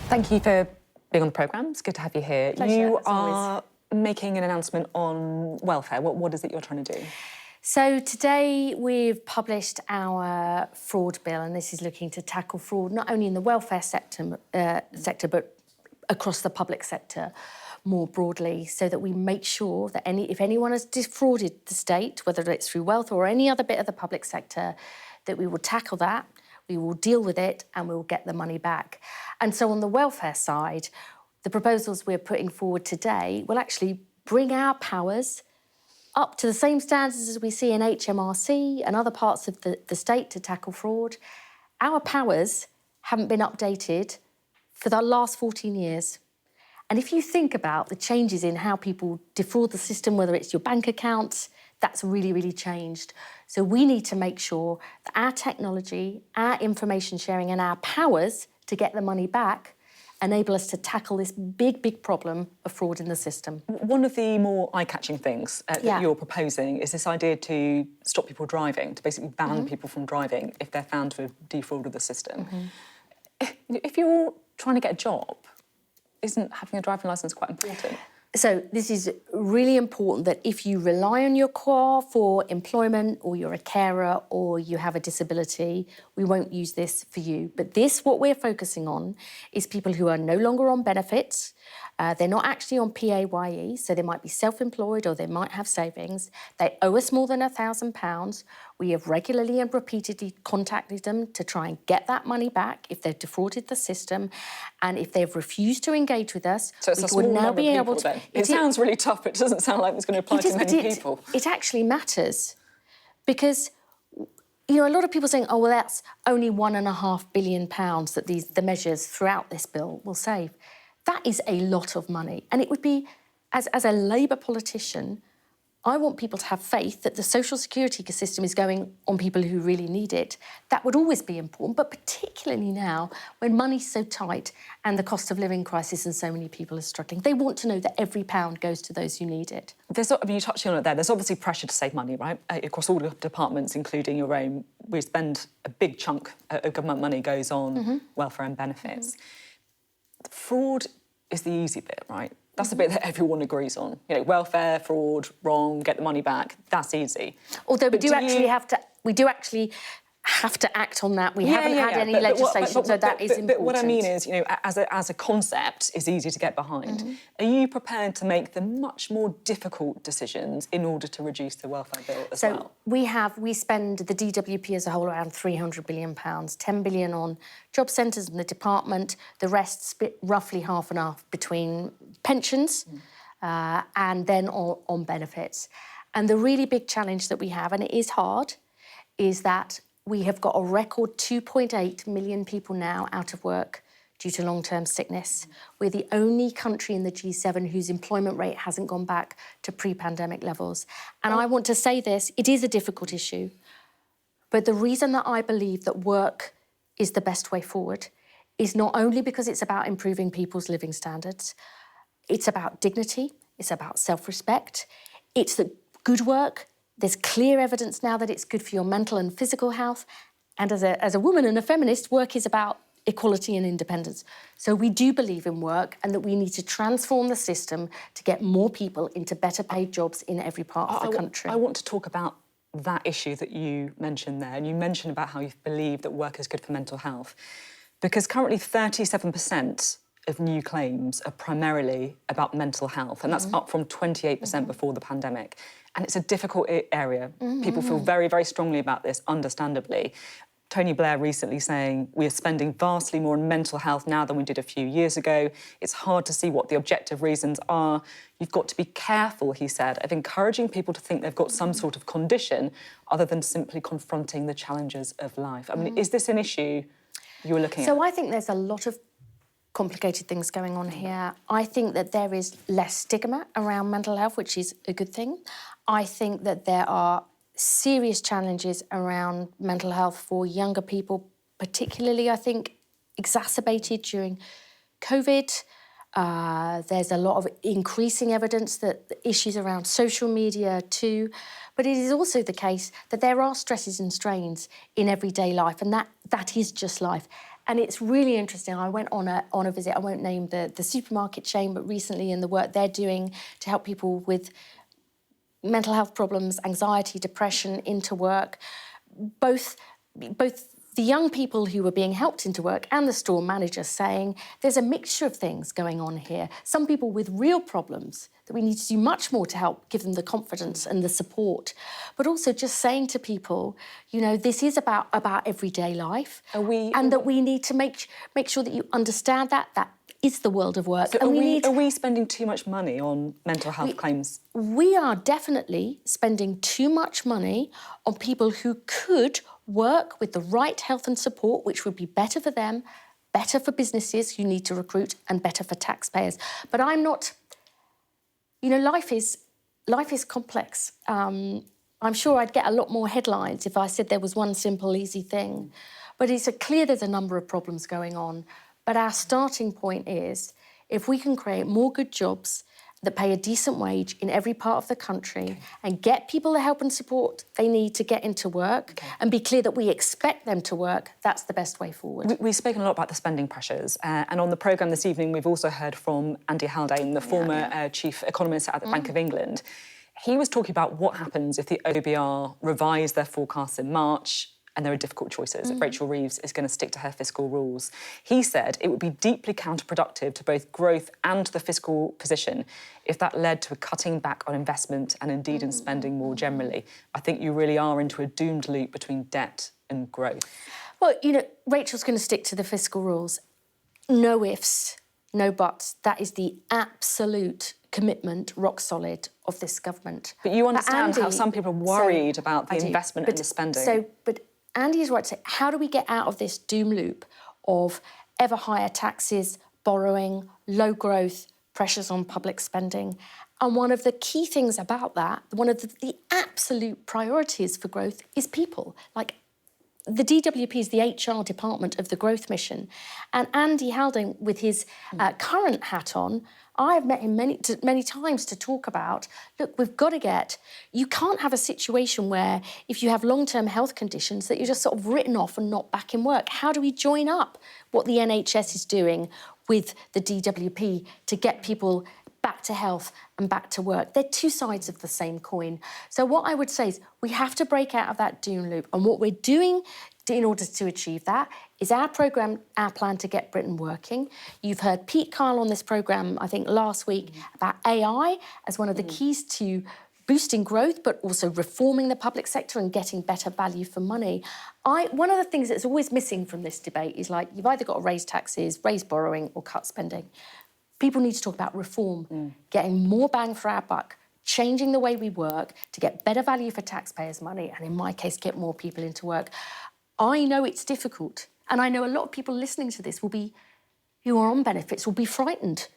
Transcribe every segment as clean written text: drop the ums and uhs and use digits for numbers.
Thank you for being on the programme. It's good to have you here. Pleasure, you as always. are making an announcement on welfare. What is it you're trying to do? So today we've published our fraud bill, and this is looking to tackle fraud not only in the welfare sector but across the public sector more broadly, so that we make sure that if anyone has defrauded the state, whether it's through wealth or any other bit of the public sector, that we will tackle that, we will deal with it, and we will get the money back. And so on the welfare side, the proposals we're putting forward today will actually bring our powers up to the same standards as we see in HMRC and other parts of the state to tackle fraud. Our powers haven't been updated for the last 14 years. And if you think about the changes in how people defraud the system, whether it's your bank accounts, that's really, really changed. So we need to make sure that our technology, our information sharing and our powers to get the money back enable us to tackle this big, big problem of fraud in the system. One of the more eye-catching things that you're proposing is this idea to stop people driving, to basically ban people from driving if they're found to have defrauded the system. If you're trying to get a job, isn't having a driving licence quite important? So this is really important, that if you rely on your car for employment, or you're a carer, or you have a disability, we won't use this for you. But what we're focusing on is people who are no longer on benefits. They're not actually on PAYE, so they might be self-employed or they might have savings. They owe us more than £1,000. We have regularly and repeatedly contacted them to try and get that money back if they've defrauded the system. And if they've refused to engage with us, so it's we would now be able to... Then. It sounds really tough, but it doesn't sound like it's going to apply to many people. It actually matters, because you know, a lot of people saying, oh, well, that's only £1.5 billion that the measures throughout this bill will save. That is a lot of money. And it would be, as a Labour politician, I want people to have faith that the social security system is going on people who really need it. That would always be important, but particularly now when money's so tight and the cost of living crisis and so many people are struggling. They want to know that every pound goes to those who need it. You touched on it there. There's obviously pressure to save money, right? Across all the departments, including your own. We spend a big chunk of government money goes on welfare and benefits. Fraud is the easy bit, right? That's the bit that everyone agrees on. You know, welfare, fraud, wrong, get the money back. That's easy. Although we do actually have to act on that. We haven't had any legislation, so that is important. But what I mean is, you know, as a concept, it's easy to get behind. Are you prepared to make the much more difficult decisions in order to reduce the welfare bill as well? So we spend, the DWP as a whole, around £300 billion, £10 billion on job centres and the department, the rest split roughly half and half between pensions and then on benefits. And the really big challenge that we have, and it is hard, is that we have got a record 2.8 million people now out of work due to long-term sickness. We're the only country in the G7 whose employment rate hasn't gone back to pre-pandemic levels. And I want to say this, it is a difficult issue, but the reason that I believe that work is the best way forward is not only because it's about improving people's living standards, it's about dignity, it's about self-respect, it's that good work. There's clear evidence now that it's good for your mental and physical health. And as a woman and a feminist, work is about equality and independence. So we do believe in work, and that we need to transform the system to get more people into better paid jobs in every part of the country. I want to talk about that issue that you mentioned there. And you mentioned about how you believe that work is good for mental health. Because currently 37% of new claims are primarily about mental health, and that's up from 28% before the pandemic. And it's a difficult area. People feel very, very strongly about this, understandably. Tony Blair recently saying we are spending vastly more on mental health now than we did a few years ago. It's hard to see what the objective reasons are. You've got to be careful, he said, of encouraging people to think they've got some sort of condition other than simply confronting the challenges of life. I mean, is this an issue you're looking at? So I think there's a lot of complicated things going on here. I think that there is less stigma around mental health, which is a good thing. I think that there are serious challenges around mental health for younger people, particularly, I think, exacerbated during COVID. There's a lot of increasing evidence that the issues around social media too. But it is also the case that there are stresses and strains in everyday life, and that is just life. And it's really interesting. I went on a visit. I won't name the supermarket chain, but recently in the work they're doing to help people with mental health problems, anxiety, depression into work, both the young people who were being helped into work and the store managers saying there's a mixture of things going on here. Some people with real problems that we need to do much more to help give them the confidence and the support, but also just saying to people, you know, this is about everyday life, and that we need to make sure that you understand that is the world of work. So are we spending too much money on mental health claims? We are definitely spending too much money on people who could work with the right health and support, which would be better for them, better for businesses who need to recruit, and better for taxpayers. But I'm not... You know, life is complex. I'm sure I'd get a lot more headlines if I said there was one simple, easy thing. But it's clear there's a number of problems going on. But our starting point is, if we can create more good jobs that pay a decent wage in every part of the country and get people the help and support they need to get into work and be clear that we expect them to work, that's the best way forward. We've spoken a lot about the spending pressures, and on the programme this evening we've also heard from Andy Haldane, the former chief economist at the Bank of England. He was talking about what happens if the OBR revise their forecasts in March and there are difficult choices. If Rachel Reeves is going to stick to her fiscal rules. He said it would be deeply counterproductive to both growth and the fiscal position if that led to a cutting back on investment and indeed in spending more generally. I think you really are into a doomed loop between debt and growth. Well, you know, Rachel's going to stick to the fiscal rules. No ifs, no buts. That is the absolute commitment, rock solid, of this government. But you understand how some people are worried about the investment and the spending. But Andy is right to say, how do we get out of this doom loop of ever higher taxes, borrowing, low growth, pressures on public spending? And one of the key things about that, one of the absolute priorities for growth is people. Like, the DWP is the HR department of the growth mission. And Andy Haldane, with his current hat on, I have met him many times to talk about, look, we've got to get... You can't have a situation where, if you have long-term health conditions, that you're just sort of written off and not back in work. How do we join up what the NHS is doing with the DWP to get people back to health and back to work? They're two sides of the same coin. So what I would say is we have to break out of that doom loop. And what we're doing in order to achieve that is our programme, our plan to get Britain working. You've heard Pete Kyle on this programme, I think, last week about AI as one of the keys to boosting growth, but also reforming the public sector and getting better value for money. One of the things that's always missing from this debate is, like, you've either got to raise taxes, raise borrowing, or cut spending. People need to talk about reform, getting more bang for our buck, changing the way we work to get better value for taxpayers' money, and in my case, get more people into work. I know it's difficult, and I know a lot of people listening to this who are on benefits will be frightened.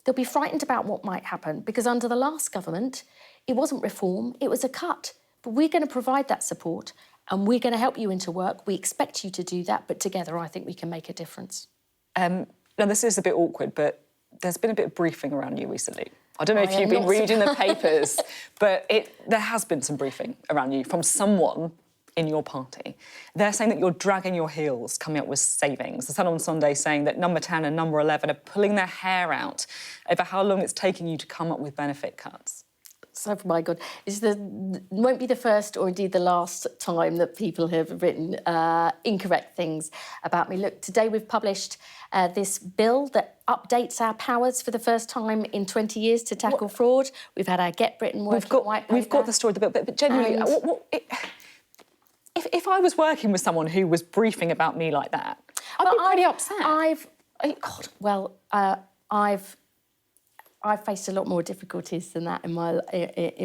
They'll be frightened about what might happen, because under the last government, it wasn't reform, it was a cut. But we're going to provide that support, and we're going to help you into work. We expect you to do that, but together I think we can make a difference. Now, this is a bit awkward, but there's been a bit of briefing around you recently. I don't know if you've been reading the papers, but there has been some briefing around you from someone in your party. They're saying that you're dragging your heels coming up with savings. The Sun on Sunday saying that number 10 and number 11 are pulling their hair out over how long it's taking you to come up with benefit cuts. So, my God, won't be the first or indeed the last time that people have written incorrect things about me. Look, today we've published this bill that updates our powers for the first time in 20 years to tackle fraud. We've had our Get Britain working white paper. We've got the story of the bill, but genuinely, if I was working with someone who was briefing about me like that, I'd be pretty upset. I've faced a lot more difficulties than that in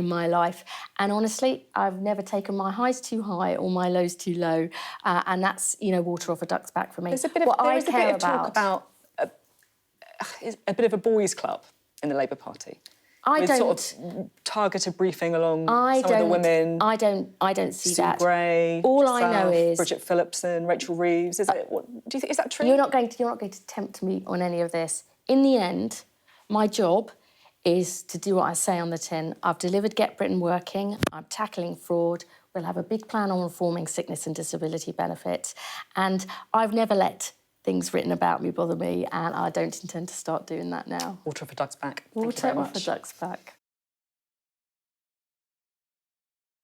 my life, and honestly, I've never taken my highs too high or my lows too low, and that's, you know, water off a duck's back for me. There's a bit of talk about a bit of a boys' club in the Labour Party. Sort of targeted briefing along some of the women. I don't see that. Gray, all I know is Bridget Phillipson, Rachel Reeves. Do you think, is that true? You're not going to tempt me on any of this. In the end, my job is to do what I say on the tin. I've delivered Get Britain working. I'm tackling fraud. We'll have a big plan on reforming sickness and disability benefits. And I've never let things written about me bother me, and I don't intend to start doing that now. Water off a duck's back. Thank you Water very off a much. duck's back.